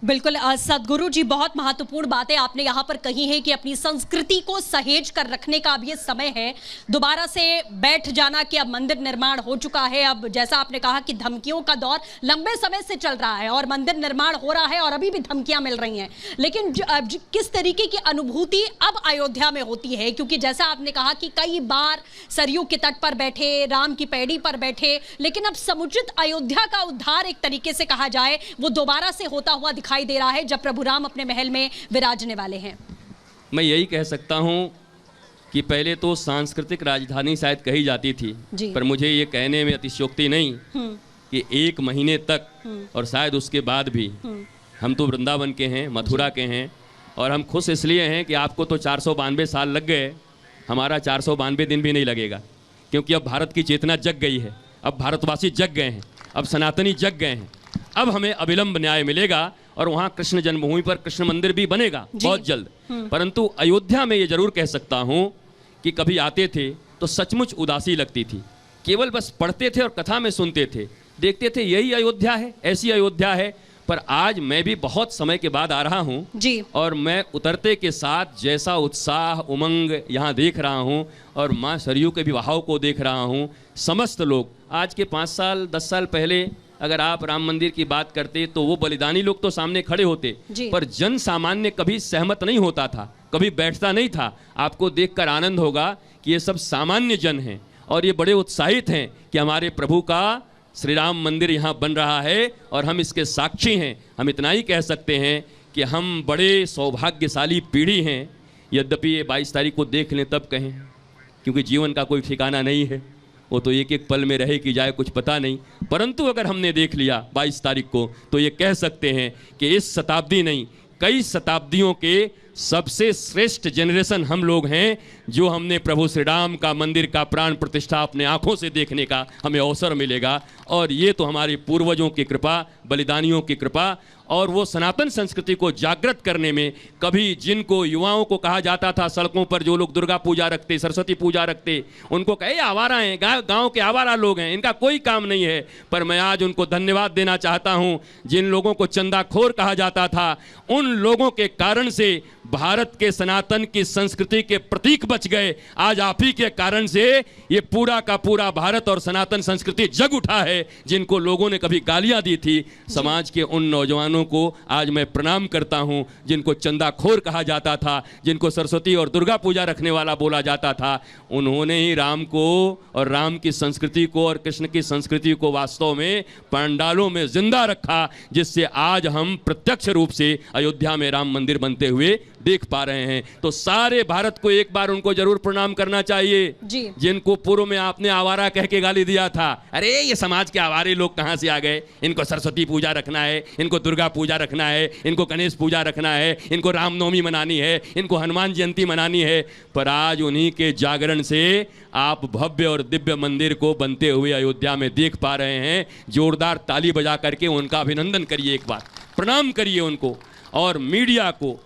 बिल्कुल सदगुरु जी, बहुत महत्वपूर्ण बातें आपने यहाँ पर कही है कि अपनी संस्कृति को सहेज कर रखने का अब ये समय है। दोबारा से बैठ जाना कि अब मंदिर निर्माण हो चुका है। अब जैसा आपने कहा कि धमकियों का दौर लंबे समय से चल रहा है और मंदिर निर्माण हो रहा है और अभी भी धमकियां मिल रही हैं, लेकिन किस तरीके की अनुभूति अब अयोध्या में होती है? क्योंकि जैसा आपने कहा कि कई बार सरयू के तट पर बैठे, राम की पैड़ी पर बैठे, लेकिन अब समुचित अयोध्या का उद्धार एक तरीके से कहा जाए वो दोबारा से होता हुआ दिखाई दे रहा है जब प्रभु राम अपने महल में विराजने वाले हैं। मैं यही कह सकता हूं कि पहले तो सांस्कृतिक राजधानी शायद कही जाती थी, पर मुझे ये कहने में अतिशयोक्ति नहीं कि 1 महीने तक और शायद उसके बाद भी हम तो वृंदावन के हैं, मथुरा के हैं, और हम खुश इसलिए हैं कि आपको तो 492 साल लग गए, हमारा 492 दिन भी नहीं लगेगा, क्योंकि अब भारत की चेतना जग गई है, अब भारतवासी जग गए हैं, अब सनातनी जग गए हैं। अब हमें अविलंब न्याय मिलेगा और वहाँ कृष्ण जन्मभूमि पर कृष्ण मंदिर भी बनेगा बहुत जल्द। परंतु अयोध्या में ये जरूर कह सकता हूँ कि कभी आते थे तो सचमुच उदासी लगती थी, केवल बस पढ़ते थे और कथा में सुनते थे, देखते थे यही अयोध्या है, ऐसी अयोध्या है। पर आज मैं भी बहुत समय के बाद आ रहा हूँ जी, और मैं उतरते के साथ जैसा उत्साह उमंग यहाँ देख रहा हूँ और माँ सरयू के विवाहों को देख रहा हूँ। समस्त लोग आज के 5 साल 10 साल पहले अगर आप राम मंदिर की बात करते तो वो बलिदानी लोग तो सामने खड़े होते, पर जन सामान्य कभी सहमत नहीं होता था, कभी बैठता नहीं था। आपको देखकर आनंद होगा कि ये सब सामान्य जन हैं और ये बड़े उत्साहित हैं कि हमारे प्रभु का श्री राम मंदिर यहाँ बन रहा है और हम इसके साक्षी हैं। हम इतना ही कह सकते हैं कि हम बड़े सौभाग्यशाली पीढ़ी हैं। यद्यपि ये 22 तारीख को देख लें तब कहें, क्योंकि जीवन का कोई ठिकाना नहीं है, वो तो एक एक पल में रहे कि जाए कुछ पता नहीं। परंतु अगर हमने देख लिया 22 तारीख को तो ये कह सकते हैं कि इस शताब्दी नहीं, कई शताब्दियों के सबसे श्रेष्ठ जनरेशन हम लोग हैं, जो हमने प्रभु श्री राम का मंदिर का प्राण प्रतिष्ठा अपने आंखों से देखने का हमें अवसर मिलेगा। और ये तो हमारे पूर्वजों की कृपा, बलिदानियों की कृपा, और वो सनातन संस्कृति को जागृत करने में कभी जिनको युवाओं को कहा जाता था सड़कों पर, जो लोग दुर्गा पूजा रखते, सरस्वती पूजा रखते, उनको कहे आवारा हैं, गांव के आवारा लोग हैं, इनका कोई काम नहीं है। पर मैं आज उनको धन्यवाद देना चाहता हूं। जिन लोगों को चंदाखोर कहा जाता था, उन लोगों के कारण से भारत के सनातन की संस्कृति के प्रतीक बच गए। आज आप ही के कारण से ये पूरा का पूरा भारत और सनातन संस्कृति जग उठा है। जिनको लोगों ने कभी गालियां दी थी, समाज के उन नौजवानों को आज मैं प्रणाम करता हूं, जिनको चंदाखोर कहा जाता था, जिनको सरस्वती और दुर्गा पूजा रखने वाला बोला जाता था, उन्होंने ही राम को और राम की संस्कृति को और कृष्ण की संस्कृति को वास्तव में पंडालों में जिंदा रखा, जिससे आज हम प्रत्यक्ष रूप से अयोध्या में राम मंदिर बनते हुए देख पा रहे हैं। तो सारे भारत को एक बार उनको जरूर प्रणाम करना चाहिए जी। जिनको पूर्व में आपने आवारा कह के गाली दिया था, अरे ये समाज के आवारे लोग कहां से आ गए, इनको सरस्वती पूजा रखना है, इनको दुर्गा पूजा रखना है, इनको गणेश पूजा रखना है, इनको रामनवमी मनानी है, इनको हनुमान जयंती मनानी है। पर आज उन्हीं के जागरण से आप भव्य और दिव्य मंदिर को बनते हुए अयोध्या में देख पा रहे हैं। जोरदार ताली बजा करके उनका अभिनंदन करिए, एक बार प्रणाम करिए उनको। और मीडिया को